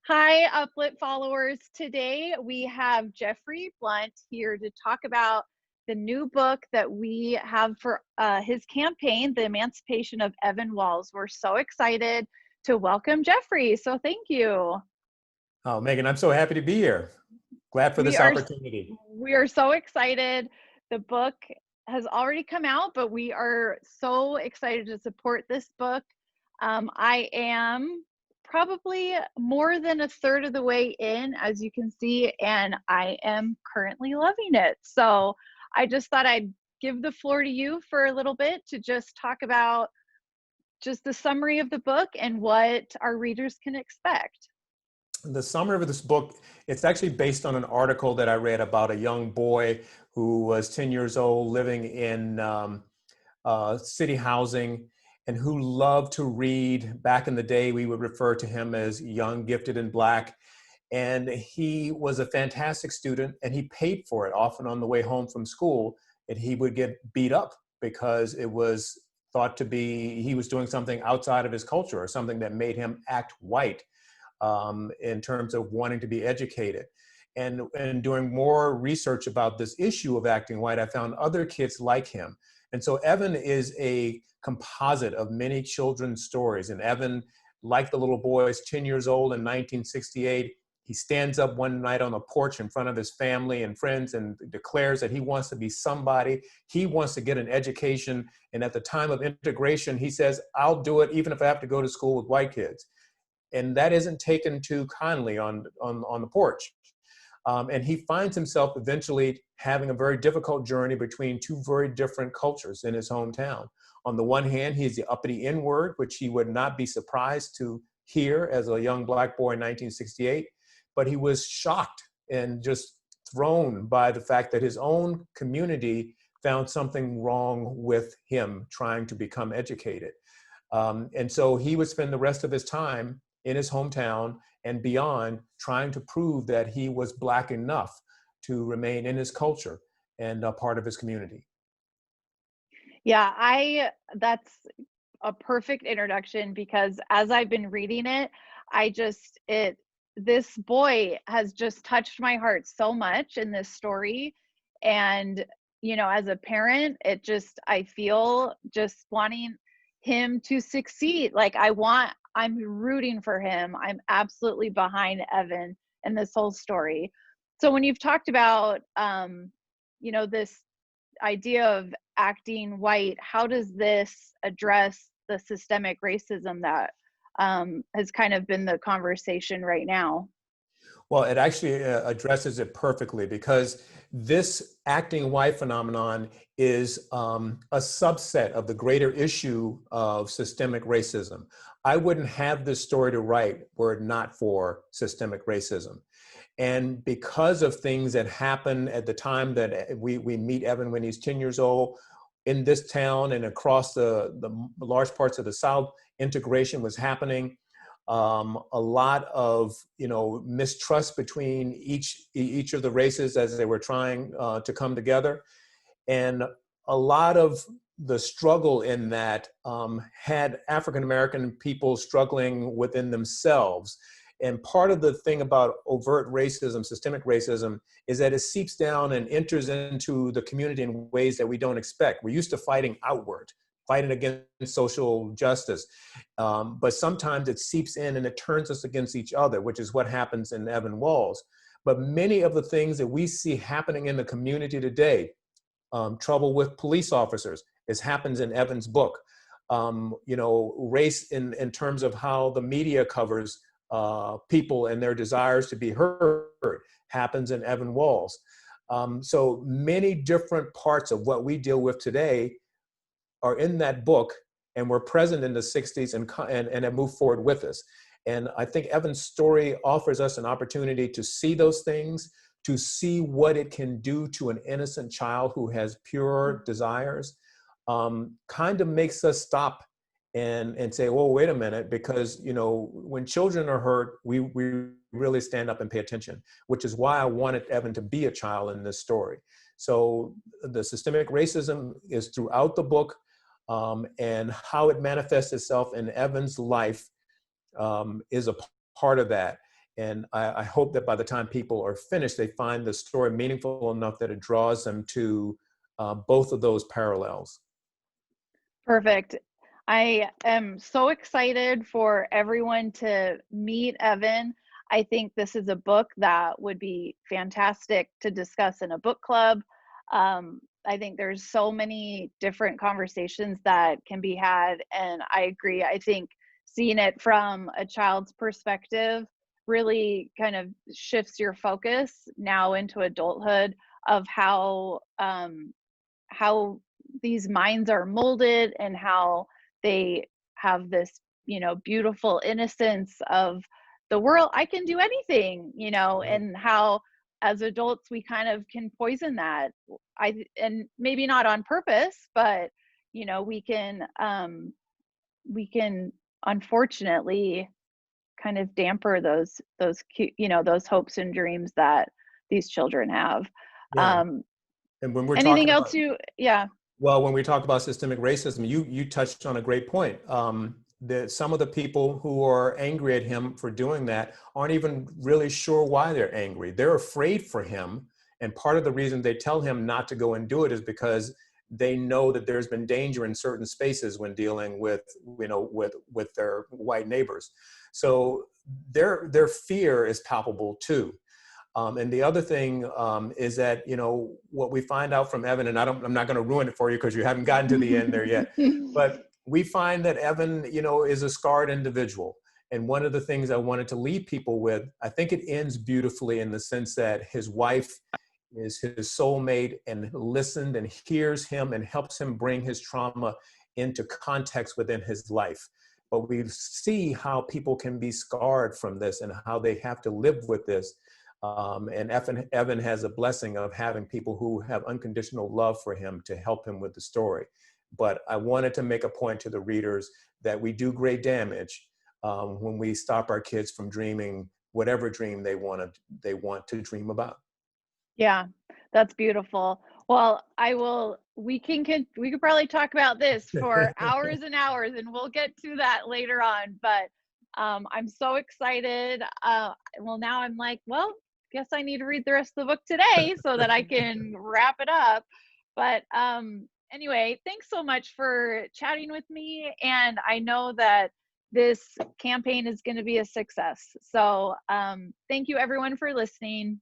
Hi, Uplit followers. Today we have Jeffrey Blount here to talk about the new book that we have for his campaign, The Emancipation of Evan Walls. We're so excited to welcome Jeffrey. So thank you. Oh, Megan, I'm so happy to be here. Glad for We this are opportunity. we are so excited. The book has already come out, but we are so excited to support this book. I am probably more than a third of the way in, as you can see, and I am currently loving it. So I just thought I'd give the floor to you for a little bit to just talk about just the summary of the book and what our readers can expect. The summary of this book, it's actually based on an article that I read about a young boy who was 10 years old living in city housing and who loved to read. Back in the day, we would refer to him as young, gifted, and Black. And he was a fantastic student and he paid for it often on the way home from school. And he would get beat up because it was thought to be he was doing something outside of his culture or something that made him act white in terms of wanting to be educated. And doing more research about this issue of acting white, I found other kids like him. And so Evan is a composite of many children's stories. And Evan, like the little boy, is 10 years old in 1968. He stands up one night on a porch in front of his family and friends and declares that he wants to be somebody. He wants to get an education. And at the time of integration, he says, I'll do it even if I have to go to school with white kids. And that isn't taken too kindly on the porch. And he finds himself eventually having a very difficult journey between two very different cultures in his hometown. On the one hand, he's the uppity N-word, which he would not be surprised to hear as a young Black boy in 1968, but he was shocked and just thrown by the fact that his own community found something wrong with him trying to become educated. And so he would spend the rest of his time in his hometown and beyond trying to prove that he was Black enough to remain in his culture and a part of his community. Yeah, that's a perfect introduction because as I've been reading it, this boy has just touched my heart so much in this story. And, as a parent, I feel just wanting him to succeed. I'm rooting for him. I'm absolutely behind Evan and this whole story. So when you've talked about, this idea of acting white, how does this address the systemic racism that has kind of been the conversation right now? Well, it actually addresses it perfectly because this acting white phenomenon is a subset of the greater issue of systemic racism. I wouldn't have this story to write were it not for systemic racism. And because of things that happen at the time that we meet Evan when he's 10 years old in this town and across the large parts of the South, integration was happening. A lot of mistrust between each of the races as they were trying to come together, and a lot of the struggle in that had African American people struggling within themselves. And part of the thing about overt racism, systemic racism, is that it seeps down and enters into the community in ways that we don't expect. We're used to fighting outward, fighting against social justice. But sometimes it seeps in and it turns us against each other, which is what happens in Evan Walls. But many of the things that we see happening in the community today, trouble with police officers, this happens in Evan's book. Race in terms of how the media covers people and their desires to be heard happens in Evan Walls. So many different parts of what we deal with today are in that book and were present in the 60s and have moved forward with us. And I think Evan's story offers us an opportunity to see those things, to see what it can do to an innocent child who has pure desires, kind of makes us stop and say, well, wait a minute, because when children are hurt, we really stand up and pay attention, which is why I wanted Evan to be a child in this story. So the systemic racism is throughout the book, and how it manifests itself in Evan's life is a part of that. And I hope that by the time people are finished, they find the story meaningful enough that it draws them to both of those parallels. Perfect. I am so excited for everyone to meet Evan. I think this is a book that would be fantastic to discuss in a book club. I think there's so many different conversations that can be had, and I agree. I think seeing it from a child's perspective really kind of shifts your focus now into adulthood of how these minds are molded and how they have this, beautiful innocence of the world. I can do anything, Right. and how as adults we kind of can poison that. And maybe not on purpose, but we can unfortunately kind of damper those hopes and dreams that these children have. Yeah. Um, And when we're anything talking else about, yeah. well, when we talk about systemic racism, you touched on a great point. That some of the people who are angry at him for doing that aren't even really sure why they're angry. They're afraid for him, and part of the reason they tell him not to go and do it is because they know that there's been danger in certain spaces when dealing with with their white neighbors. So their fear is palpable too. And the other thing is that, what we find out from Evan, and I'm not going to ruin it for you because you haven't gotten to the end there yet, but we find that Evan, is a scarred individual. And one of the things I wanted to leave people with, I think it ends beautifully in the sense that his wife is his soulmate and listened and hears him and helps him bring his trauma into context within his life. But we see how people can be scarred from this and how they have to live with this. And Evan has a blessing of having people who have unconditional love for him to help him with the story. But I wanted to make a point to the readers that we do great damage when we stop our kids from dreaming whatever dream they want to dream about. Yeah, that's beautiful. Well, we could probably talk about this for hours and hours, and we'll get to that later on, but I'm so excited. Well, now I'm like, well, guess I need to read the rest of the book today so that I can wrap it up. But anyway, thanks so much for chatting with me, and I know that this campaign is going to be a success. So, thank you everyone for listening.